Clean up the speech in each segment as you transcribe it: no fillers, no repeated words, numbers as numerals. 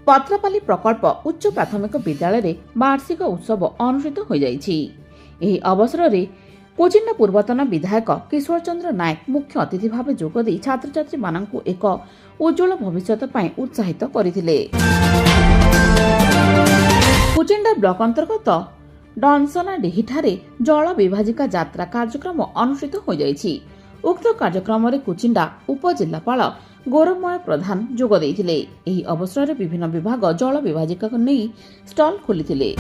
पत्रपाली प्रकल्प उच्च प्राथमिक विद्यालय वार्षिक उत्सव अनुष्ठित हो जाइछि। एही अवसर में कोचिंडा पूर्वतन विधायक किशोर चंद्र नायक मुख्य अतिथि भाव जोगदे छात्र छात्री मानकु एक उज्जवल भविष्य ପାଇଁ उत्साहित କରିଥିଲେ। कोचिंडा ब्लॉक अंतर्गत डनसनाडीहिठारे जल विभाजिका यात्रा कार्यक्रम अनुष्ठित हो जाइछि। उक्त कार्यक्रम में कोचिंडा उपजिल्लापाल गौरवमय प्रधान जोग देइथिले। एही अवसर में विभिन्न विभाग जल विभाजिका को नहीं स्टॉल खोलिथिले।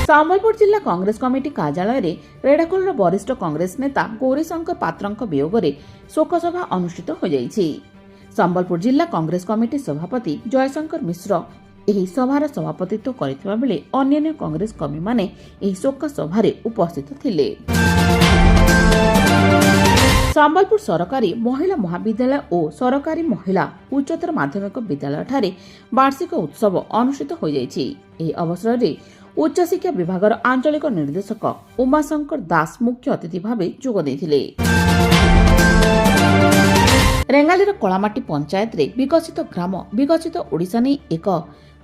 संबलपुर जिला कांग्रेस कमिटी कार्यालय रे रेडाखोलर वरिष्ठ कांग्रेस नेता गौरीशंकर पात्रଙ୍କ वियोगरे शोकसभा अनुष्ठित हो जाइछि। संबलपुर जिला कांग्रेस कमिटी सभापति जयशंकर मिश्र एही सभार सभापतित्व करथिबा बेले अन्य कांग्रेस कर्मी माने एही शोक सभारे उपस्थित थिले। संबलपुर सरकारी महिला महाविद्यालय और सरकारी महिला उच्चतर माध्यमिक विद्यालय ठारे वार्षिक उत्सव अनुष्ठित हो जाइछि। एही अवसर में उच्च शिक्षा विभाग आंचलिक निर्देशक उमाशंकर दास मुख्य अतिथि भाव जोग देइथिले। रेंगालीर कलामाटी पंचायत रे विकसित ग्राम विकसित ओडिशा नै एक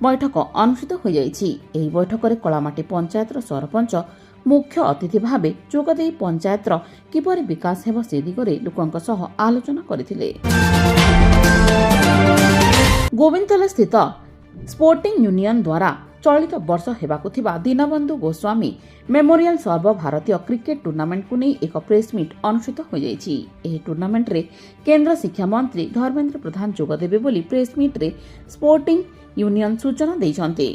बैठक अनुष्ठित हो जाइछि। एही बैठक रे कलामाटी पंचायतर सरपंच मुख्य अतिथि भाव जोगदे पंचायतर किपरि विकास हेब से दिगरे लोकंक सह आलोचना करथिले। गोविंदतला स्थित स्पोर्टिंग यूनियन द्वारा चलित वर्ष हेबाकु थिबा दीनबंधु गोस्वामी मेमोरियल सर्वभारतीय क्रिकेट टूर्नामेंट को नहीं एक प्रेस मीट अनुष्ठित हो जाइछि। एही टूर्नामेंट रे केंद्र शिक्षा मंत्री धर्मेंद्र प्रधान जोग देबे बोली प्रेस मीट रे स्पोर्टिंग यूनियन सूचना दैछन्ते।